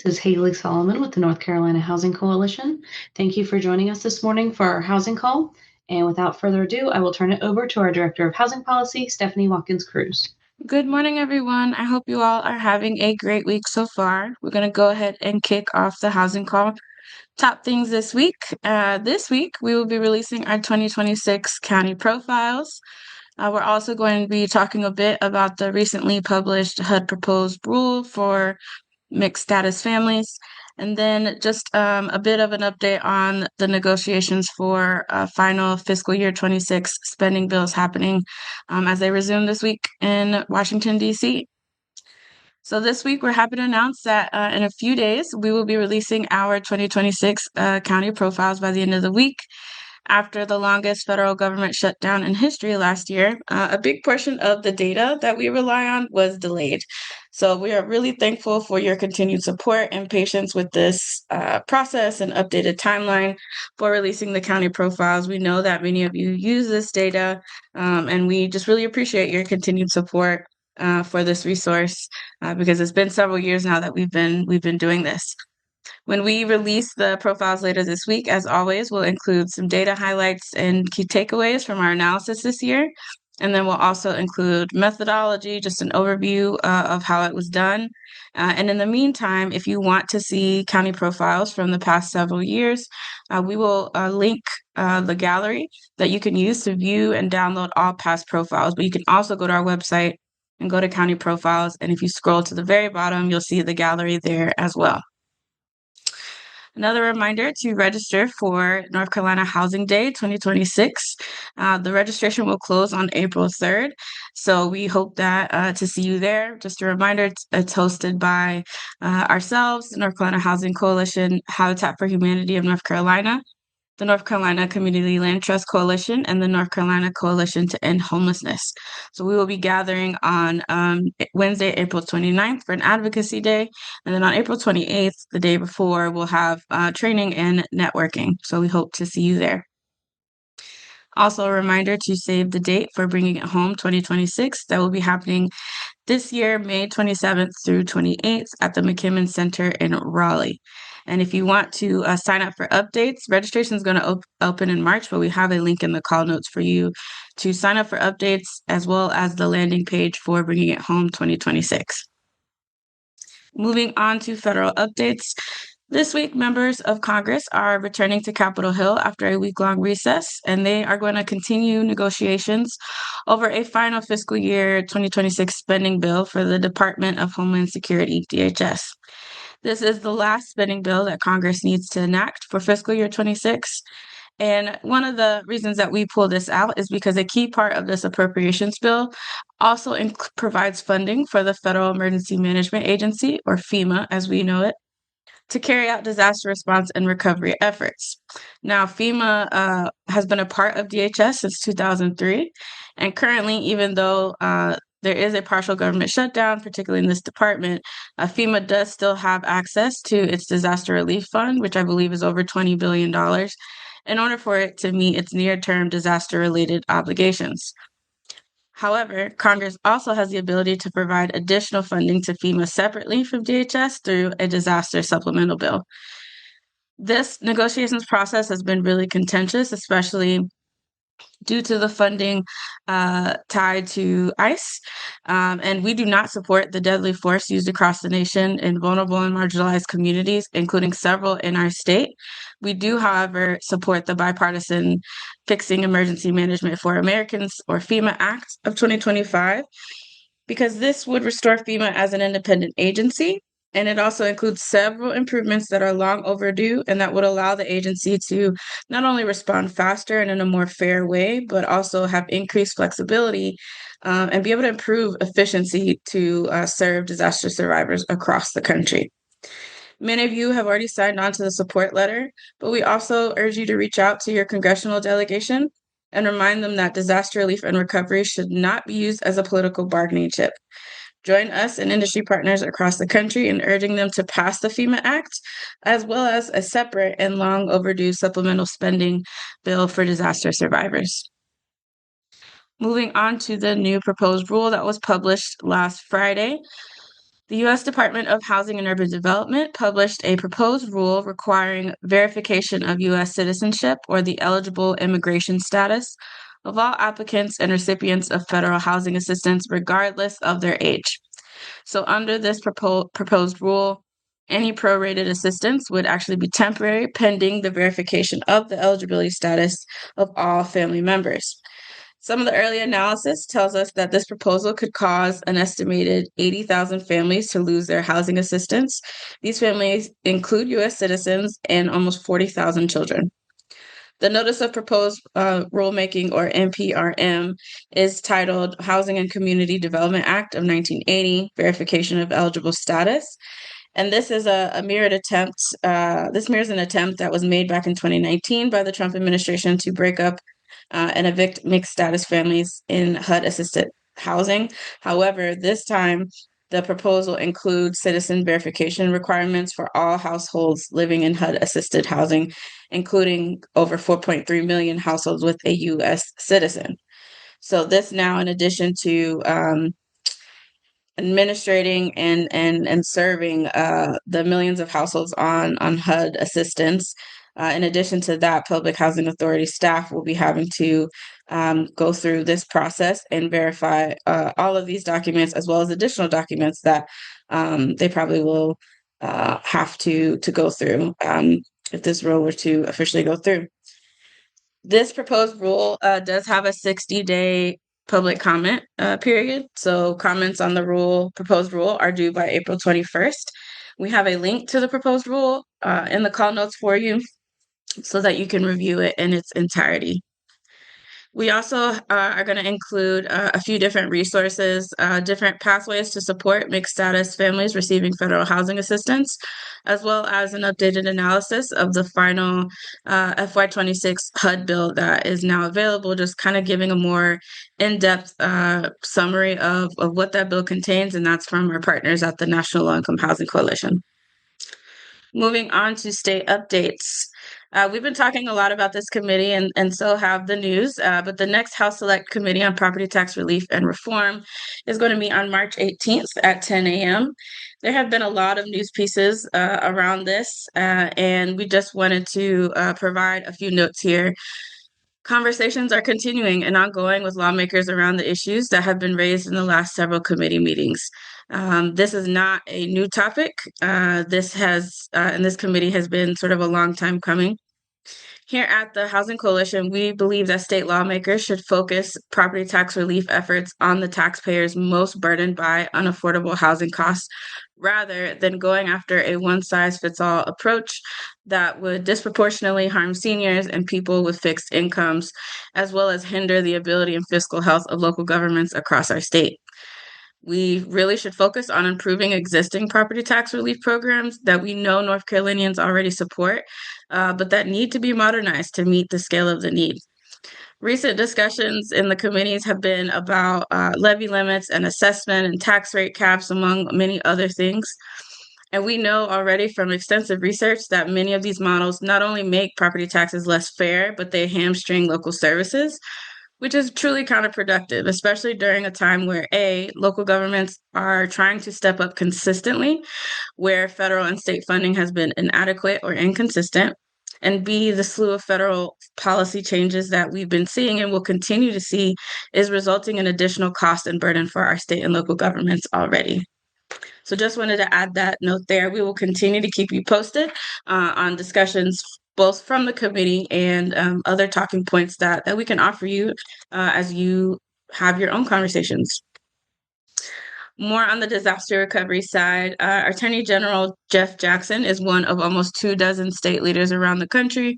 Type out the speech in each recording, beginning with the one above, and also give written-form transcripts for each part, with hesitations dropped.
This is Haley Solomon with the North Carolina Housing Coalition. Thank you for joining us this morning for our housing call. And without further ado, I will turn it over to our Director of Housing Policy, Stephanie Watkins Cruz. Good morning, everyone. I hope you all are having a great week so far. We're going to go ahead and kick off the housing call. Top things this week. This week, we will be releasing our 2026 county profiles. We're also going to be talking a bit about the recently published HUD proposed rule for mixed status families. And then just a bit of an update on the negotiations for final fiscal year 26 spending bills happening as they resume this week in Washington, D.C. So this week, we're happy to announce that in a few days, we will be releasing our 2026 county profiles by the end of the week. After the longest federal government shutdown in history last year, a big portion of the data that we rely on was delayed. So we are really thankful for your continued support and patience with this process and updated timeline for releasing the county profiles. We know that many of you use this data, and we just really appreciate your continued support for this resource because it's been several years now that we've been doing this. When we release the profiles later this week, as always, we'll include some data highlights and key takeaways from our analysis this year. And then we'll also include methodology, just an overview of how it was done. And in the meantime, if you want to see county profiles from the past several years, we will link the gallery that you can use to view and download all past profiles. But you can also go to our website and go to county profiles. And if you scroll to the very bottom, you'll see the gallery there as well. Another reminder to register for North Carolina Housing Day 2026. The registration will close on April 3rd. So we hope that to see you there. Just a reminder, it's hosted by ourselves, the North Carolina Housing Coalition, Habitat for Humanity of North Carolina, the North Carolina Community Land Trust Coalition, and the North Carolina Coalition to End Homelessness. So we will be gathering on Wednesday, April 29th for an advocacy day. And then on April 28th, the day before, we'll have training and networking. So we hope to see you there. Also, a reminder to save the date for Bringing It Home 2026. That will be happening this year, May 27th through 28th at the McKimmon Center in Raleigh. And if you want to sign up for updates, registration is going to open in March, but we have a link in the call notes for you to sign up for updates as well as the landing page for Bringing It Home 2026. Moving on to federal updates. This week, members of Congress are returning to Capitol Hill after a week-long recess, and they are going to continue negotiations over a final fiscal year 2026 spending bill for the Department of Homeland Security, DHS. This is the last spending bill that Congress needs to enact for fiscal year 26. And one of the reasons that we pull this out is because a key part of this appropriations bill also provides funding for the Federal Emergency Management Agency, or FEMA as we know it, to carry out disaster response and recovery efforts. Now, FEMA has been a part of DHS since 2003, and currently, even though there is a partial government shutdown, particularly in this department, FEMA does still have access to its disaster relief fund, which I believe is over $20 billion, in order for it to meet its near-term disaster-related obligations. However, Congress also has the ability to provide additional funding to FEMA separately from DHS through a disaster supplemental bill. This negotiations process has been really contentious, especially due to the funding tied to ICE. And we do not support the deadly force used across the nation in vulnerable and marginalized communities, including several in our state. We do, however, support the bipartisan Fixing Emergency Management for Americans, or FEMA Act of 2025, because this would restore FEMA as an independent agency. And it also includes several improvements that are long overdue and that would allow the agency to not only respond faster and in a more fair way, but also have increased flexibility and be able to improve efficiency to serve disaster survivors across the country. Many of you have already signed on to the support letter, but we also urge you to reach out to your congressional delegation and remind them that disaster relief and recovery should not be used as a political bargaining chip. Join us and industry partners across the country in urging them to pass the FEMA Act, as well as a separate and long overdue supplemental spending bill for disaster survivors. Moving on to the new proposed rule that was published last Friday. The U.S. Department of Housing and Urban Development published a proposed rule requiring verification of U.S. citizenship or the eligible immigration status of all applicants and recipients of federal housing assistance, regardless of their age. So, under this proposed rule, any prorated assistance would actually be temporary, pending the verification of the eligibility status of all family members. Some of the early analysis tells us that this proposal could cause an estimated 80,000 families to lose their housing assistance. These families include U.S. citizens and almost 40,000 children. The Notice of Proposed Rulemaking, or NPRM, is titled Housing and Community Development Act of 1980, Verification of Eligible Status. And this is a mirrored attempt. This mirrors an attempt that was made back in 2019 by the Trump administration to break up and evict mixed status families in HUD-assisted housing. However, this time, the proposal includes citizen verification requirements for all households living in HUD-assisted housing, including over 4.3 million households with a U.S. citizen. So this now, in addition to administrating and serving the millions of households on HUD assistance. In addition to that, Public Housing Authority staff will be having to go through this process and verify all of these documents, as well as additional documents that they probably will have to go through if this rule were to officially go through. This proposed rule does have a 60-day public comment period. So comments on the proposed rule are due by April 21st. We have a link to the proposed rule in the call notes for you so that you can review it in its entirety. We also are going to include a few different resources, different pathways to support mixed status families receiving federal housing assistance, as well as an updated analysis of the final FY26 HUD bill that is now available, just kind of giving a more in-depth summary of what that bill contains, and that's from our partners at the National Low Income Housing Coalition. Moving on to state updates. We've been talking a lot about this committee, and so have the news, but the next House Select Committee on Property Tax Relief and Reform is going to meet on March 18th at 10 a.m. There have been a lot of news pieces around this, and we just wanted to provide a few notes here. Conversations are continuing and ongoing with lawmakers around the issues that have been raised in the last several committee meetings. This is not a new topic. This committee has been sort of a long time coming. Here at the Housing Coalition, we believe that state lawmakers should focus property tax relief efforts on the taxpayers most burdened by unaffordable housing costs, rather than going after a one-size-fits-all approach that would disproportionately harm seniors and people with fixed incomes, as well as hinder the ability and fiscal health of local governments across our state. We really should focus on improving existing property tax relief programs that we know North Carolinians already support, but that need to be modernized to meet the scale of the need. Recent discussions in the committees have been about levy limits and assessment and tax rate caps, among many other things. And we know already from extensive research that many of these models not only make property taxes less fair, but they hamstring local services, which is truly counterproductive, especially during a time where local governments are trying to step up consistently, where federal and state funding has been inadequate or inconsistent, and B, the slew of federal policy changes that we've been seeing and will continue to see is resulting in additional cost and burden for our state and local governments already. So just wanted to add that note there. We will continue to keep you posted on discussions both from the committee and other talking points that we can offer you as you have your own conversations. More on the disaster recovery side, Attorney General Jeff Jackson is one of almost 24 state leaders around the country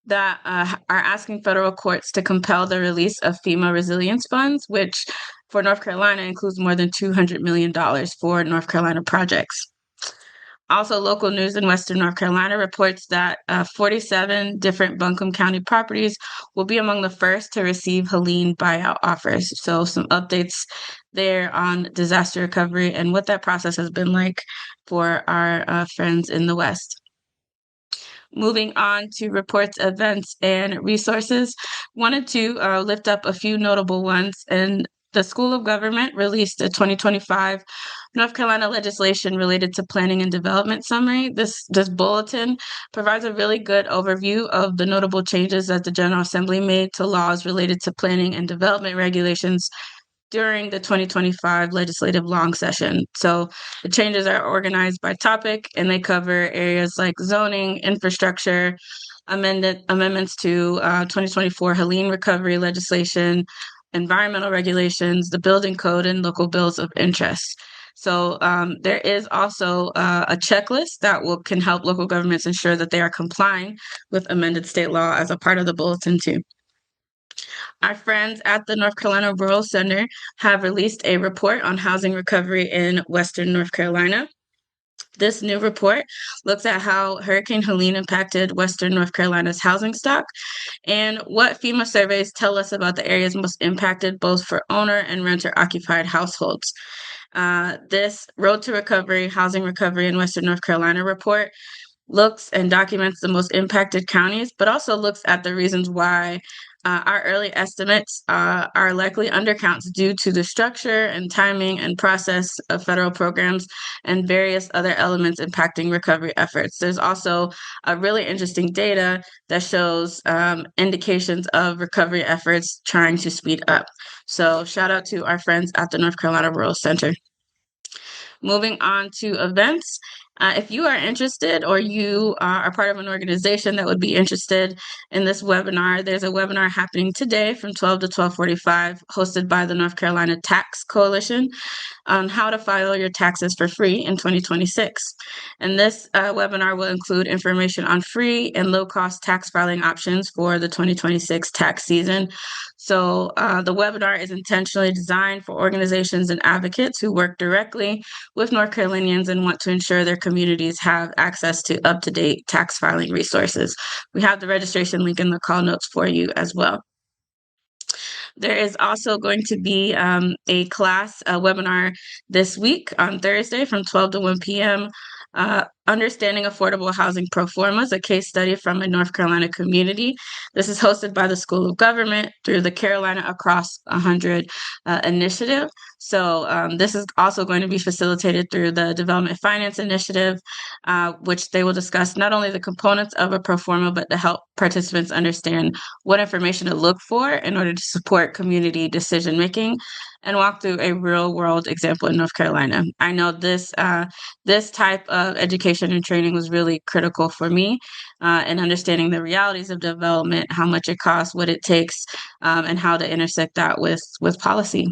that are asking federal courts to compel the release of FEMA resilience funds, which for North Carolina includes more than $200 million for North Carolina projects. Also, local news in Western North Carolina reports that 47 different Buncombe County properties will be among the first to receive Helene buyout offers. So some updates there on disaster recovery and what that process has been like for our friends in the West. Moving on to reports, events, and resources, wanted to lift up a few notable ones. And the School of Government released a 2025 North Carolina legislation related to planning and development summary. This bulletin provides a really good overview of the notable changes that the General Assembly made to laws related to planning and development regulations during the 2025 legislative long session. So the changes are organized by topic, and they cover areas like zoning, infrastructure, amendments to 2024 Helene recovery legislation, environmental regulations, the building code, and local bills of interest. So there is also a checklist that can help local governments ensure that they are complying with amended state law as a part of the bulletin too. Our friends at the North Carolina Rural Center have released a report on housing recovery in Western North Carolina. This new report looks at how Hurricane Helene impacted Western North Carolina's housing stock and what FEMA surveys tell us about the areas most impacted, both for owner and renter occupied households. This Road to Recovery, Housing Recovery in Western North Carolina report looks and documents the most impacted counties, but also looks at the reasons why our early estimates are likely undercounts due to the structure and timing and process of federal programs and various other elements impacting recovery efforts. There's also a really interesting data that shows indications of recovery efforts trying to speed up. So shout out to our friends at the North Carolina Rural Center. Moving on to events. If you are interested or you are part of an organization that would be interested in this webinar, there's a webinar happening today from 12 to 12:45 hosted by the North Carolina Tax Coalition on how to file your taxes for free in 2026. And this webinar will include information on free and low-cost tax filing options for the 2026 tax season. So the webinar is intentionally designed for organizations and advocates who work directly with North Carolinians and want to ensure their communities have access to up-to-date tax filing resources. We have the registration link in the call notes for you as well. There is also going to be a class, a webinar this week on Thursday from 12 to 1 p.m. Understanding Affordable Housing Pro Formas, a case study from a North Carolina community. This is hosted by the School of Government through the Carolina Across 100 initiative. So this is also going to be facilitated through the Development Finance Initiative, which they will discuss not only the components of a pro forma, but to help participants understand what information to look for in order to support community decision-making and walk through a real-world example in North Carolina. I know this type of education and training was really critical for me in understanding the realities of development, how much it costs, what it takes, and how to intersect that with policy.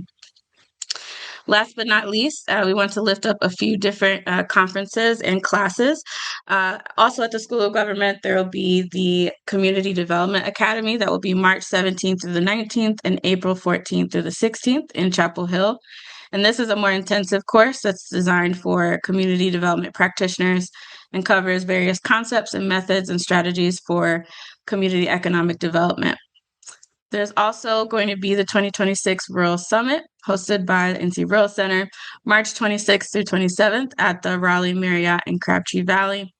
Last but not least, we want to lift up a few different conferences and classes. Also at the School of Government, there will be the Community Development Academy that will be March 17th through the 19th and April 14th through the 16th in Chapel Hill. And this is a more intensive course that's designed for community development practitioners and covers various concepts and methods and strategies for community economic development. There's also going to be the 2026 Rural Summit hosted by the NC Rural Center, March 26th through 27th at the Raleigh Marriott in Crabtree Valley.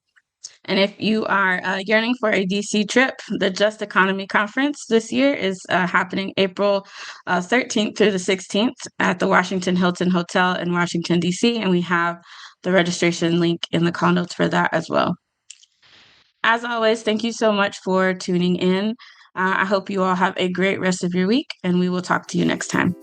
And if you are yearning for a DC trip, the Just Economy Conference this year is happening April 13th through the 16th at the Washington Hilton Hotel in Washington, DC. And we have the registration link in the call notes for that as well. As always, thank you so much for tuning in. I hope you all have a great rest of your week, and we will talk to you next time.